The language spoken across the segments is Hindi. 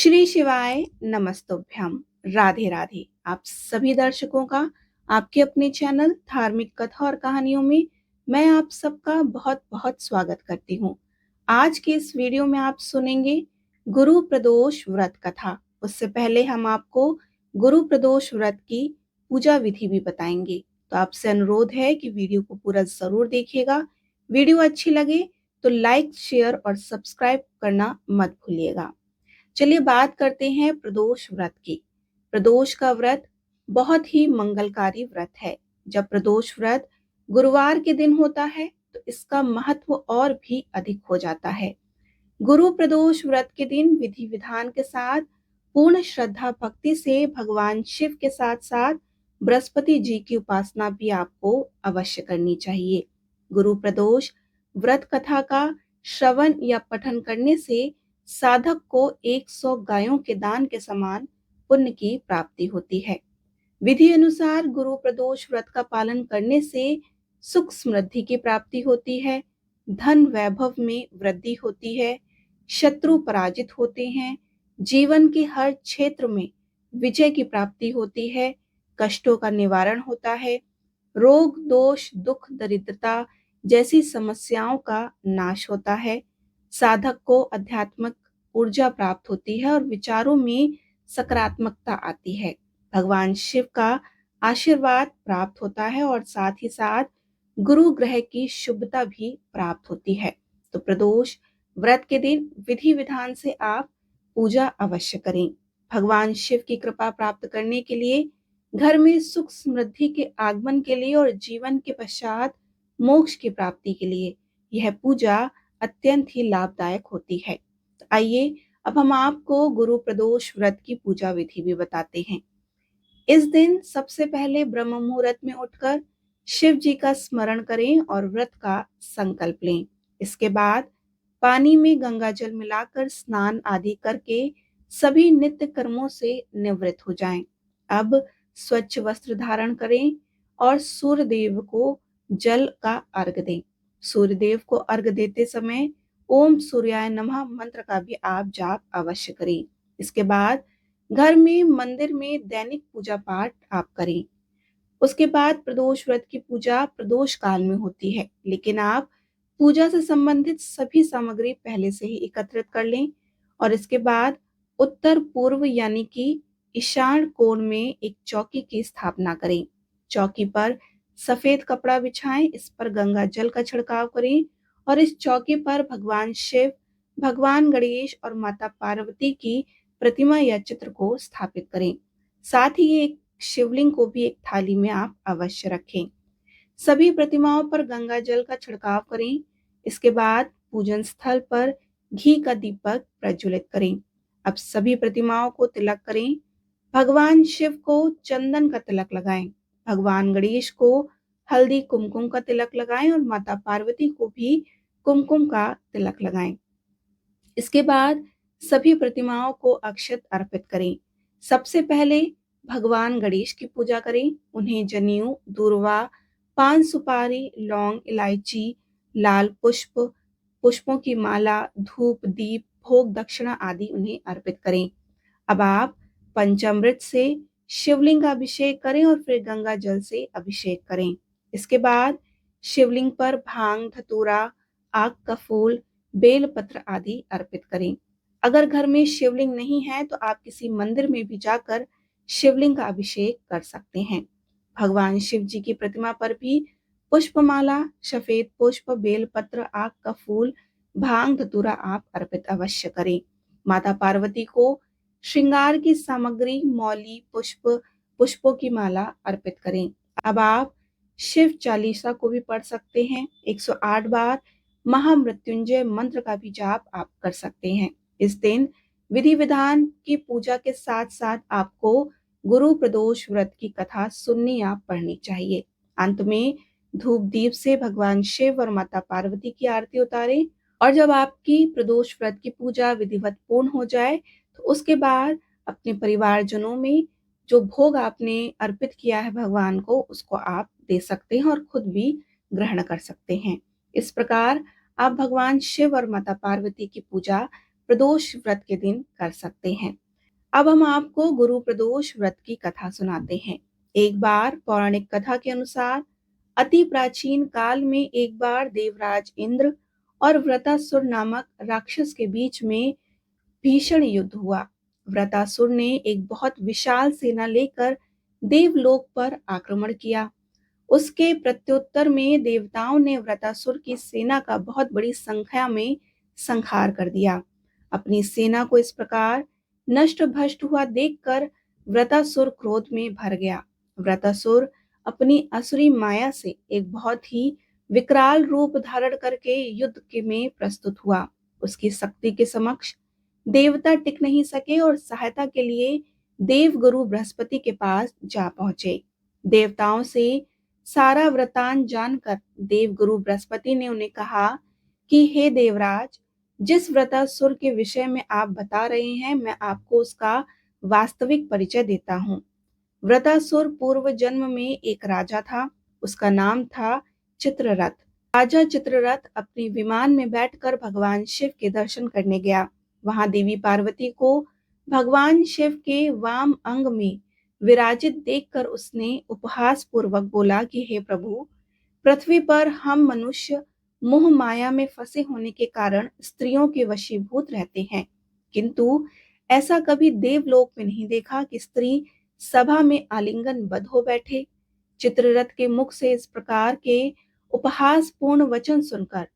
श्री शिवाय नमस्तुभ्यम। राधे राधे। आप सभी दर्शकों का आपके अपने चैनल धार्मिक कथा और कहानियों में मैं आप सबका बहुत बहुत स्वागत करती हूँ। आज के इस वीडियो में आप सुनेंगे गुरु प्रदोष व्रत कथा। उससे पहले हम आपको गुरु प्रदोष व्रत की पूजा विधि भी बताएंगे। तो आपसे अनुरोध है कि वीडियो को पूरा जरूर देखिएगा। वीडियो अच्छी लगे तो लाइक, शेयर और सब्सक्राइब करना मत भूलिएगा। चलिए बात करते हैं प्रदोष व्रत की। प्रदोष का व्रत बहुत ही मंगलकारी व्रत है। जब प्रदोष व्रत गुरुवार के दिन होता है तो इसका महत्व और भी अधिक हो जाता है। गुरु प्रदोष व्रत के दिन विधि विधान के साथ पूर्ण श्रद्धा भक्ति से भगवान शिव के साथ साथ बृहस्पति जी की उपासना भी आपको अवश्य करनी चाहिए। गुरु प्रदोष व्रत कथा का श्रवण या पठन करने से साधक को 100 गायों के दान के समान पुण्य की प्राप्ति होती है। विधि अनुसार गुरु प्रदोष व्रत का पालन करने से सुख समृद्धि की प्राप्ति होती है, धन वैभव में वृद्धि होती है, शत्रु पराजित होते हैं, जीवन के हर क्षेत्र में विजय की प्राप्ति होती है, कष्टों का निवारण होता है, रोग दोष दुख दरिद्रता जैसी समस्याओं का नाश होता है, साधक को आध्यात्मिक ऊर्जा प्राप्त होती है और विचारों में सकारात्मकता आती है। भगवान शिव का आशीर्वाद प्राप्त होता है और साथ ही साथ गुरु ग्रह की शुभता भी प्राप्त होती है। तो प्रदोष व्रत के दिन विधि विधान से आप पूजा अवश्य करें। भगवान शिव की कृपा प्राप्त करने के लिए, घर में सुख समृद्धि के आगमन के लिए और जीवन के पश्चात मोक्ष की प्राप्ति के लिए यह पूजा अत्यंत ही लाभदायक होती है। तो आइए अब हम आपको गुरु प्रदोष व्रत की पूजा विधि भी बताते हैं। इस दिन सबसे पहले ब्रह्म मुहूर्त में उठकर शिव जी का स्मरण करें और व्रत का संकल्प लें। इसके बाद पानी में गंगा जल मिलाकर स्नान आदि करके सभी नित्य कर्मों से निवृत्त हो जाएं। अब स्वच्छ वस्त्र धारण करें और सूर्य देव को जल का अर्घ दें। सूर्य देव को अर्घ देते समय ओम सूर्याय नमः मंत्र का भी आप जाप अवश्य करें। इसके बाद घर में मंदिर में दैनिक पूजा पाठ आप करें। उसके बाद प्रदोष व्रत की पूजा प्रदोष काल में होती है, लेकिन आप पूजा से संबंधित सभी सामग्री पहले से ही एकत्रित कर लें और इसके बाद उत्तर पूर्व यानी कि ईशान कोण में एक चौकी की स्थापना करें। चौकी पर सफेद कपड़ा बिछाएं, इस पर गंगा जल का छिड़काव करें और इस चौकी पर भगवान शिव, भगवान गणेश और माता पार्वती की प्रतिमा या चित्र को स्थापित करें। साथ ही एक शिवलिंग को भी एक थाली में आप अवश्य रखें। सभी प्रतिमाओं पर गंगा जल का छिड़काव करें। इसके बाद पूजन स्थल पर घी का दीपक प्रज्वलित करें। अब सभी प्रतिमाओं को तिलक करें। भगवान शिव को चंदन का तिलक लगाएं, भगवान गणेश को हल्दी कुमकुम का तिलक लगाएं और माता पार्वती को भी कुमकुम का तिलक लगाएं। इसके बाद सभी प्रतिमाओं को अक्षत अर्पित करें। सबसे पहले भगवान गणेश की पूजा करें। उन्हें जनेऊ, दूर्वा, पान सुपारी, लौंग, इलायची, लाल पुष्प, पुष्पों की माला, धूप, दीप, भोग, दक्षिणा आदि उन्हें अर्पित करें। अब आप पंचामृत से शिवलिंग का अभिषेक करें और फिर गंगा जल से अभिषेक करें। इसके बाद शिवलिंग पर भांग, धतूरा, आक का फूल, बेल पत्र आदि अर्पित करें। अगर घर में शिवलिंग नहीं है तो आप किसी मंदिर में भी जाकर शिवलिंग का अभिषेक कर सकते हैं। भगवान शिव जी की प्रतिमा पर भी पुष्पमाला, सफेद पुष्प, बेल पत्र, आक का फूल, भांग, धतूरा आप अर्पित अवश्य करें। माता पार्वती को श्रृंगार की सामग्री, मौली, पुष्प, पुष्पों की माला अर्पित करें। अब आप शिव चालीसा को भी पढ़ सकते हैं। 108 बार महामृत्युंजय मंत्र का भी जाप आप कर सकते हैं। इस दिन विधि विधान की पूजा के साथ साथ आपको गुरु प्रदोष व्रत की कथा सुननी या पढ़नी चाहिए। अंत में धूप दीप से भगवान शिव और माता पार्वती की आरती उतारें और जब आपकी प्रदोष व्रत की पूजा विधिवत पूर्ण हो जाए तो उसके बाद अपने परिवारजनों में जो भोग आपने अर्पित किया है भगवान को, उसको आप दे सकते हैं और खुद भी ग्रहण कर सकते हैं। इस प्रकार आप भगवान शिव और माता पार्वती की पूजा प्रदोष व्रत के दिन कर सकते हैं। अब हम आपको गुरु प्रदोष व्रत की कथा सुनाते हैं। एक बार पौराणिक कथा के अनुसार अति प्राचीन काल में एक बार देवराज इंद्र और व्रतासुर नामक राक्षस के बीच में भीषण युद्ध हुआ। व्रतासुर ने एक बहुत विशाल सेना लेकर देवलोक पर आक्रमण किया। उसके प्रत्युत्तर में देवताओं ने व्रतासुर की सेना का बहुत बड़ी संख्या में संहार कर दिया। अपनी सेना को इस प्रकार नष्ट भ्रष्ट हुआ देखकर व्रतासुर क्रोध में भर गया। व्रतासुर अपनी असुरी माया से एक बहुत ही विकराल रूप धारण करके युद्ध के में प्रस्तुत हुआ। उसकी शक्ति के समक्ष देवता टिक नहीं सके और सहायता के लिए देवगुरु बृहस्पति के पास जा पहुंचे। देवताओं से सारा वृतांत जानकर देवगुरु बृहस्पति ने उन्हें कहा कि हे देवराज, जिस व्रतासुर के विषय में आप बता रहे हैं, मैं आपको उसका वास्तविक परिचय देता हूँ। व्रतासुर पूर्व जन्म में एक राजा था। उसका नाम था चित्ररथ। राजा चित्ररथ अपने विमान में बैठकर भगवान शिव के दर्शन करने गया। वहां देवी पार्वती को भगवान शिव के वाम अंग में विराजित देखकर उसने उपहास पूर्वक बोला कि हे प्रभु, पृथ्वी पर हम मनुष्य मोह माया में फंसे होने के कारण स्त्रियों के वशीभूत रहते हैं, किंतु ऐसा कभी देवलोक में नहीं देखा कि स्त्री सभा में आलिंगन बद्ध हो बैठे। चित्ररथ के मुख से इस प्रकार के उपहास पूर्ण वचन सुनकर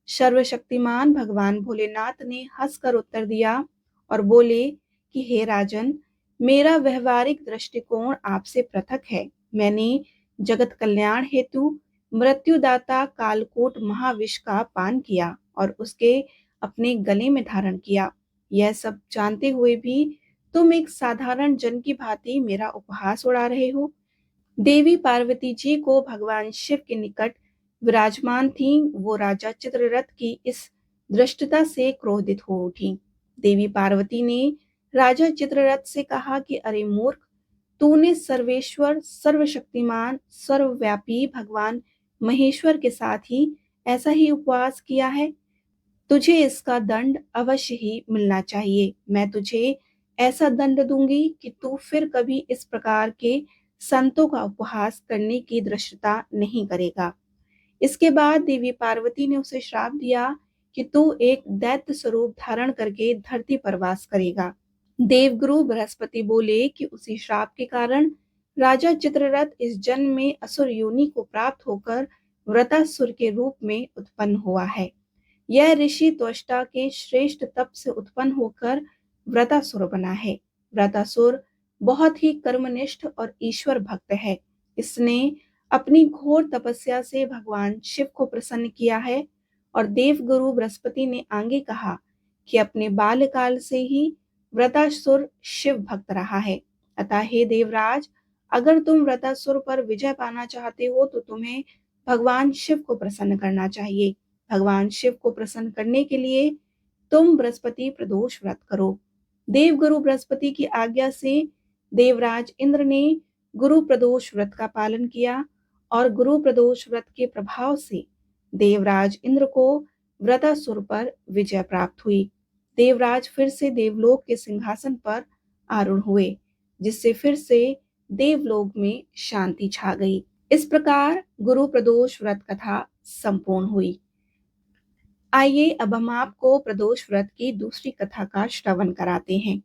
सर्वशक्तिमान भगवान भोलेनाथ ने हंसकर उत्तर दिया और बोले कि हे राजन, मेरा व्यवहारिक दृष्टिकोण आपसे पृथक है। मैंने जगत कल्याण हेतु मृत्युदाता कालकूट महाविष का पान किया और उसके अपने गले में धारण किया। यह सब जानते हुए भी तुम एक साधारण जन की भांति मेरा उपहास उड़ा रहे हो। देवी पार्वती जी को भगवान शिव के निकट विराजमान थी। वो राजा चित्ररथ की इस दृष्टता से क्रोधित हो उठी। देवी पार्वती ने राजा चित्ररथ से कहा कि अरे मूर्ख, तूने सर्वेश्वर, सर्वशक्तिमान, सर्वव्यापी भगवान महेश्वर के साथ ही ऐसा ही उपवास किया है। तुझे इसका दंड अवश्य ही मिलना चाहिए। मैं तुझे ऐसा दंड दूंगी कि तू फिर कभी इस प्रकार के संतों का उपहास करने की धृष्टता नहीं करेगा। इसके बाद देवी पार्वती ने उसे श्राप दिया कि तू एक दैत्य स्वरूप धारण करके धरती पर वास करेगा। देवगुरु बृहस्पति बोले कि उसी श्राप के कारण राजा चित्ररथ इस जन्म में असुर योनि को प्राप्त होकर व्रतासुर के रूप में उत्पन्न हुआ है। यह ऋषि त्वष्टा के श्रेष्ठ तप से उत्पन्न होकर व्रतासुर बना है। व्रतासुर बहुत ही कर्मनिष्ठ और ईश्वर भक्त है। इसने अपनी घोर तपस्या से भगवान शिव को प्रसन्न किया है और देवगुरु बृहस्पति ने आगे कहा कि अपने बाल्यकाल से ही व्रतासुर शिव भक्त रहा है। अतः हे देवराज, अगर तुम व्रतासुर पर विजय पाना चाहते हो तो तुम्हें भगवान शिव को प्रसन्न करना चाहिए। भगवान शिव को प्रसन्न करने के लिए तुम बृहस्पति प्रदोष व्रत करो। देवगुरु बृहस्पति की आज्ञा से देवराज इंद्र ने गुरु प्रदोष व्रत का पालन किया और गुरु प्रदोष व्रत के प्रभाव से देवराज इंद्र को व्रतासुर पर विजय प्राप्त हुई। देवराज फिर से देवलोक के सिंहासन पर आरूढ़ हुए, जिससे फिर से देवलोक में शांति छा गई। इस प्रकार गुरु प्रदोष व्रत कथा संपूर्ण हुई। आइए अब हम आपको प्रदोष व्रत की दूसरी कथा का श्रवण कराते हैं।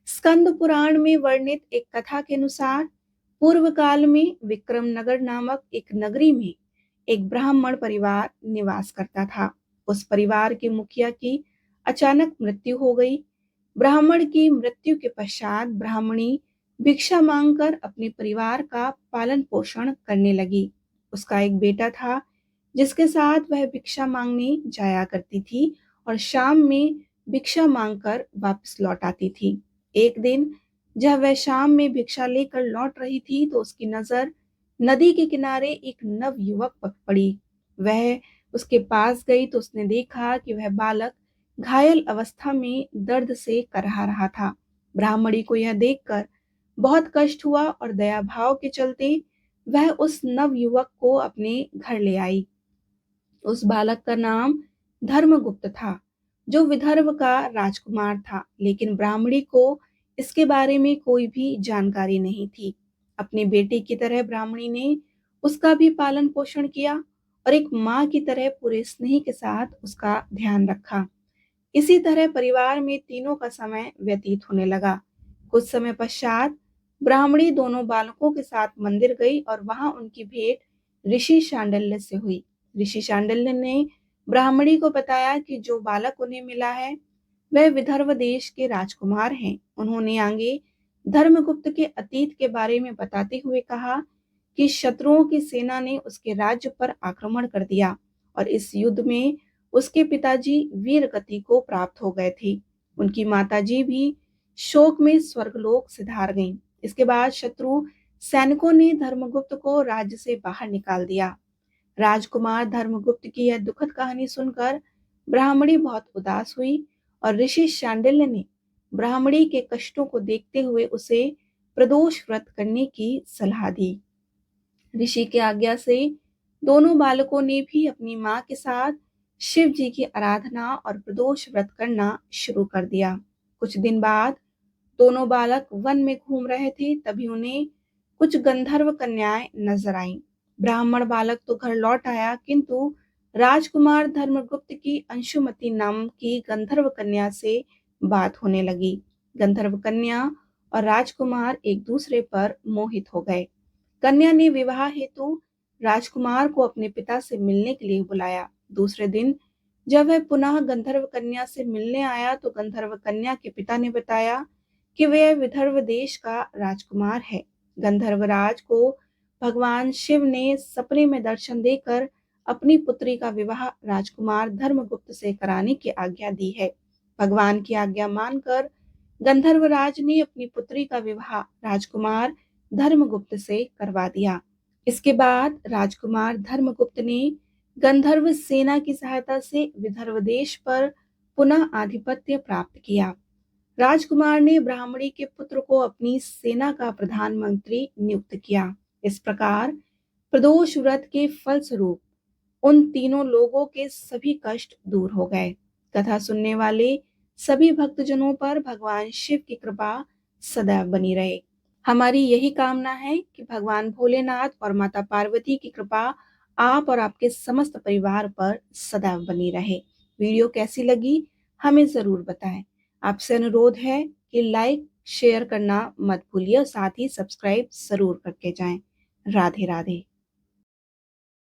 स्कंद पुराण में वर्णित एक कथा के अनुसार पूर्व काल में विक्रम नगर नामक एक नगरी में एक ब्राह्मण परिवार निवास करता था। उस परिवार के मुखिया की अचानक मृत्यु हो गई। ब्राह्मण की मृत्यु के पश्चात ब्राह्मणी भिक्षा मांगकर अपने परिवार का पालन पोषण करने लगी। उसका एक बेटा था जिसके साथ वह भिक्षा मांगने जाया करती थी और शाम में भिक्षा मांगकर वापस लौट आती थी। एक दिन जब वह शाम में भिक्षा लेकर लौट रही थी तो उसकी नजर नदी के किनारे एक नव युवक पर पड़ी। वह उसके पास गई तो उसने देखा कि वह बालक घायल अवस्था में दर्द से कराह रहा था। ब्राह्मणी को यह देखकर बहुत कष्ट हुआ और दया भाव के चलते वह उस नव युवक को अपने घर ले आई। उस बालक का नाम धर्मगुप्त था, जो विदर्भ का राजकुमार था, लेकिन ब्राह्मणी को इसके बारे में कोई भी जानकारी नहीं थी। अपनी बेटी की तरह ब्राह्मणी ने उसका भी पालन पोषण किया और एक माँ की तरह पूरे स्नेह के साथ उसका ध्यान रखा। इसी तरह परिवार में तीनों का समय व्यतीत होने लगा। कुछ समय पश्चात ब्राह्मणी दोनों बालकों के साथ मंदिर गई और वहां उनकी भेंट ऋषि शांडिल्य से हुई। ऋषि शांडिल्य ने ब्राह्मणी को बताया कि जो बालक उन्हें मिला है वह विदर्भ देश के राजकुमार हैं। उन्होंने आगे धर्मगुप्त के अतीत के बारे में बताते हुए कहा कि शत्रुओं की सेना ने उसके राज्य पर आक्रमण कर दिया और इस युद्ध में उसके पिताजी वीर गति को प्राप्त हो गए थे। उनकी माताजी भी शोक में स्वर्गलोक सिधार गईं। इसके बाद शत्रु सैनिकों ने धर्मगुप्त को राज्य से बाहर निकाल दिया। राजकुमार धर्मगुप्त की यह दुखद कहानी सुनकर ब्राह्मणी बहुत उदास हुई और ऋषि शांडिल्य ने ब्राह्मणी के कष्टों को देखते हुए उसे प्रदोष व्रत करने की सलाह दी। ऋषि की आज्ञा से दोनों बालकों ने भी अपनी मां के साथ शिव जी की आराधना और प्रदोष व्रत करना शुरू कर दिया। कुछ दिन बाद दोनों बालक वन में घूम रहे थे, तभी उन्हें कुछ गंधर्व कन्याएं नजर आईं। ब्राह्मण बालक तो घर लौट आया, किंतु राजकुमार धर्मगुप्त की अंशुमति नाम की गंधर्व कन्या से बात होने लगी। गंधर्व कन्या और राजकुमार एक दूसरे पर मोहित हो गए। कन्या ने विवाह हेतु राजकुमार को अपने पिता से मिलने के लिए बुलाया। दूसरे दिन जब वह पुनः गंधर्व कन्या से मिलने आया तो गंधर्व कन्या के पिता ने बताया कि वह विदर्भ देश का राजकुमार है। गंधर्व राज को भगवान शिव ने सपने में दर्शन देकर अपनी पुत्री का विवाह राजकुमार धर्मगुप्त से कराने की आज्ञा दी है। भगवान की आज्ञा मानकर गंधर्व राज ने अपनी पुत्री का विवाह राजकुमार धर्मगुप्त से करवा दिया। इसके बाद राजकुमार धर्मगुप्त ने गंधर्व सेना की सहायता से विदर्भ देश पर पुनः आधिपत्य प्राप्त किया। राजकुमार ने ब्राह्मणी के पुत्र को अपनी सेना का प्रधानमंत्री नियुक्त किया। इस प्रकार प्रदोष व्रत के फलस्वरूप उन तीनों लोगों के सभी कष्ट दूर हो गए। कथा सुनने वाले सभी भक्तजनों पर भगवान शिव की कृपा सदैव बनी रहे। हमारी यही कामना है कि भगवान भोलेनाथ और माता पार्वती की कृपा आप और आपके समस्त परिवार पर सदैव बनी रहे। वीडियो कैसी लगी हमें जरूर बताएं। आपसे अनुरोध है कि लाइक शेयर करना मत भूलिए और साथ ही सब्सक्राइब जरूर करके जाएं। राधे राधे।